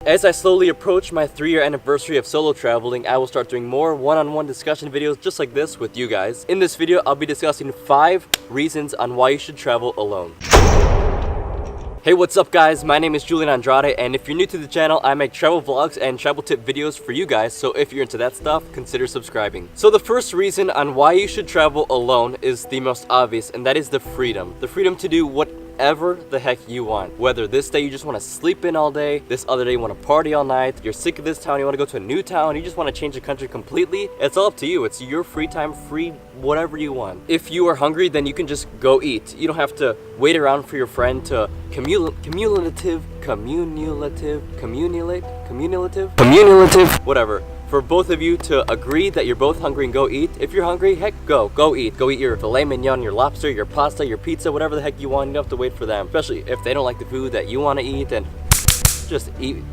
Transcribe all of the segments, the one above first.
As I slowly approach my 3-year anniversary of solo traveling, I will start doing more one-on-one discussion videos just like this with you guys. In this video, I'll be discussing 5 reasons on why you should travel alone. Hey, what's up guys? My name is Julian Andrade, and if you're new to the channel, I make travel vlogs and travel tip videos for you guys, so if you're into that stuff, consider subscribing. So the first reason on why you should travel alone is the most obvious, and that is the freedom. The freedom to do whatever the heck you want. Whether this day you just want to sleep in all day, this other day you want to party all night, you're sick of this town, you want to go to a new town, you just want to change the country completely, it's all up to you. It's your free time, free whatever you want. If you are hungry, then you can just go eat. You don't have to wait around for your friend to cumulative, whatever. For both of you to agree that you're both hungry and go eat. If you're hungry, heck, go eat. Go eat your filet mignon, your lobster, your pasta, your pizza, whatever the heck you want. You don't have to wait for them. Especially if they don't like the food that you want to eat, then just eat.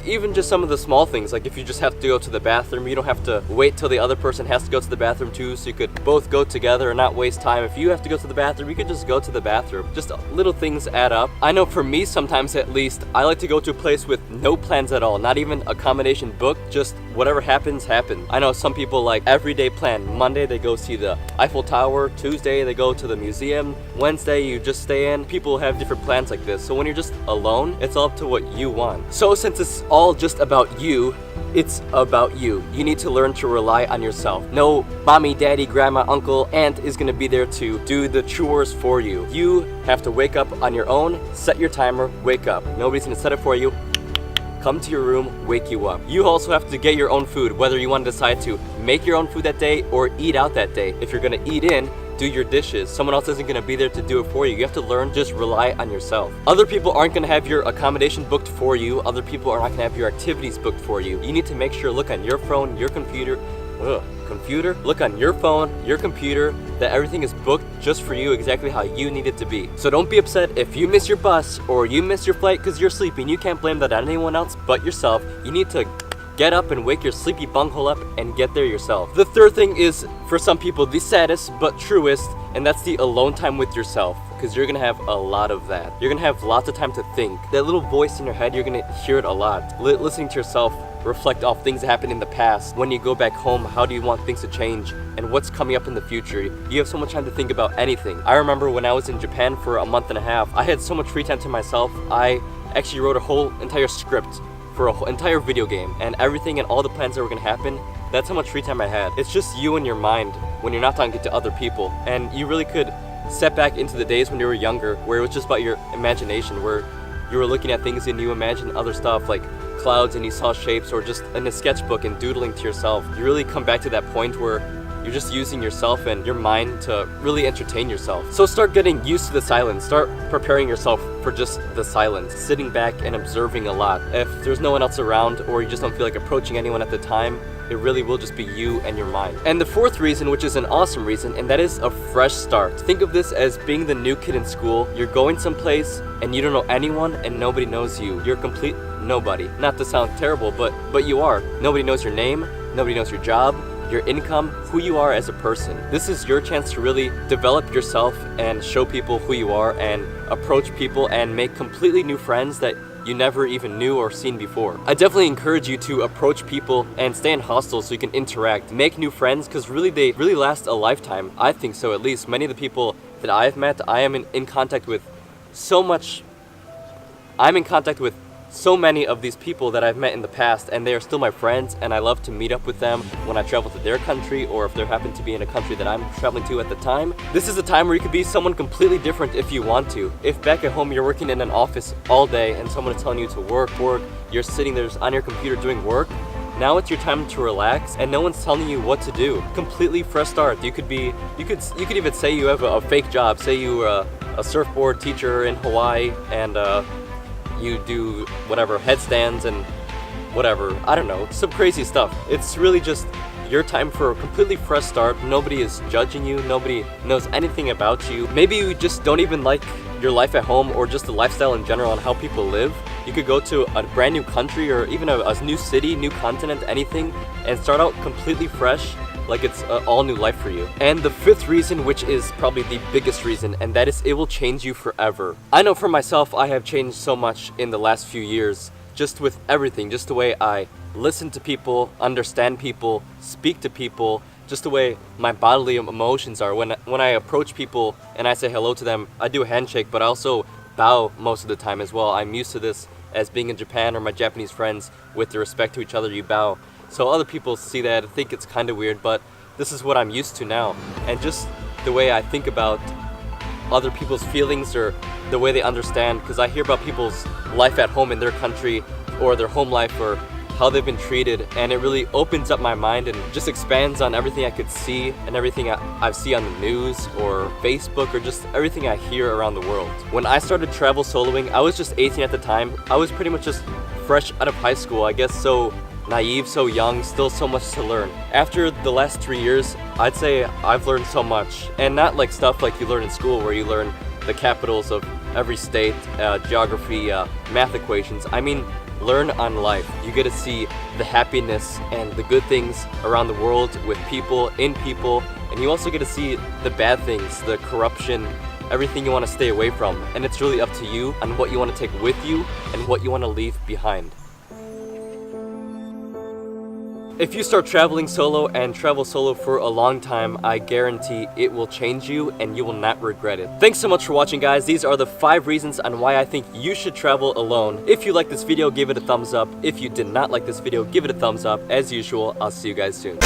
Even just some of the small things, like if you just have to go to the bathroom, you don't have to wait till the other person has to go to the bathroom too, so you could both go together and not waste time. If you have to go to the bathroom, you could just go to the bathroom. Just little things add up. I know for me, sometimes at least, I like to go to a place with no plans at all, not even accommodation booked, just whatever happens, happens. I know some people like everyday plan. Monday, they go see the Eiffel Tower. Tuesday, they go to the museum. Wednesday, you just stay in. People have different plans like this, so when you're just alone, it's all up to what you want. So since it's all just about you, it's about you. You need to learn to rely on yourself. No mommy, daddy, grandma, uncle, aunt is gonna be there to do the chores for you. You have to wake up on your own, set your timer, wake up. Nobody's gonna set it for you. Come to your room, wake you up. You also have to get your own food, whether you want to decide to make your own food that day or eat out that day. If you're gonna eat in, do your dishes. Someone else isn't gonna be there to do it for you. You have to learn, just rely on yourself. Other people aren't gonna have your accommodation booked for you. Other people are not gonna have your activities booked for you. You need to make sure, look on your phone, your computer, look on your phone, your computer, that everything is booked just for you, exactly how you need it to be. So don't be upset if you miss your bus or you miss your flight because you're sleeping. You can't blame that on anyone else but yourself. You need to get up and wake your sleepy bunghole up and get there yourself. The third thing is, for some people, the saddest but truest, and that's the alone time with yourself, because you're gonna have a lot of that. You're gonna have lots of time to think. That little voice in your head, you're gonna hear it a lot. Listening to yourself reflect off things that happened in the past. When you go back home, how do you want things to change and what's coming up in the future? You have so much time to think about anything. I remember when I was in Japan for a month and a half, I had so much free time to myself. I actually wrote a whole entire script for a whole entire video game, and everything and all the plans that were gonna happen. That's how much free time I had. It's just you and your mind when you're not talking to other people, and you really could step back into the days when you were younger, where it was just about your imagination, where you were looking at things and you imagined other stuff like clouds and you saw shapes, or just in a sketchbook and doodling to yourself. You really come back to that point where you're just using yourself and your mind to really entertain yourself. So start getting used to the silence. Start preparing yourself for just the silence. Sitting back and observing a lot. If there's no one else around, or you just don't feel like approaching anyone at the time, it really will just be you and your mind. And the fourth reason, which is an awesome reason, and that is a fresh start. Think of this as being the new kid in school. You're going someplace and you don't know anyone and nobody knows you. You're a complete nobody. Not to sound terrible, but you are. Nobody knows your name, nobody knows your job, your income, who you are as a person. This is your chance to really develop yourself and show people who you are and approach people and make completely new friends that you never even knew or seen before. I definitely encourage you to approach people and stay in hostels so you can interact, make new friends, because really they really last a lifetime. I think so, at least. Many of the people that I've met, I am in contact with so much. I'm in contact with so many of these people that I've met in the past, and they are still my friends, and I love to meet up with them when I travel to their country, or if they happen to be in a country that I'm traveling to at the time. This is a time where you could be someone completely different if you want to. If back at home you're working in an office all day and someone is telling you to work, you're sitting there on your computer doing work, now it's your time to relax and no one's telling you what to do. Completely fresh start. You could even say you have a fake job. Say you're a surfboard teacher in Hawaii and you do whatever, headstands and whatever, I don't know, some crazy stuff. It's really just your time for a completely fresh start. Nobody is judging you, nobody knows anything about you. Maybe you just don't even like your life at home or just the lifestyle in general and how people live. You could go to a brand new country or even a new city, new continent, anything, and start out completely fresh, like it's an all new life for you. And the fifth reason, which is probably the biggest reason, and that is it will change you forever. I know for myself, I have changed so much in the last few years just with everything, just the way I listen to people, understand people, speak to people, just the way my bodily emotions are. When I approach people and I say hello to them, I do a handshake, but I also bow most of the time as well. I'm used to this as being in Japan or my Japanese friends. With the respect to each other, you bow. So other people see that and think it's kind of weird, but this is what I'm used to now. And just the way I think about other people's feelings or the way they understand, because I hear about people's life at home in their country or their home life or how they've been treated, and it really opens up my mind and just expands on everything I could see and everything I see on the news or Facebook or just everything I hear around the world. When I started travel soloing, I was just 18 at the time. I was pretty much just fresh out of high school, I guess, so naive, so young, still so much to learn. After the last 3 years, I'd say I've learned so much, and not like stuff like you learn in school where you learn the capitals of every state, geography, math equations. I mean, learn on life. You get to see the happiness and the good things around the world with people, in people, and you also get to see the bad things, the corruption, everything you want to stay away from. And it's really up to you on what you want to take with you and what you want to leave behind. If you start traveling solo and travel solo for a long time, I guarantee it will change you and you will not regret it. Thanks so much for watching, guys. These are the 5 reasons on why I think you should travel alone. If you like this video, give it a thumbs up. If you did not like this video, give it a thumbs up. As usual, I'll see you guys soon.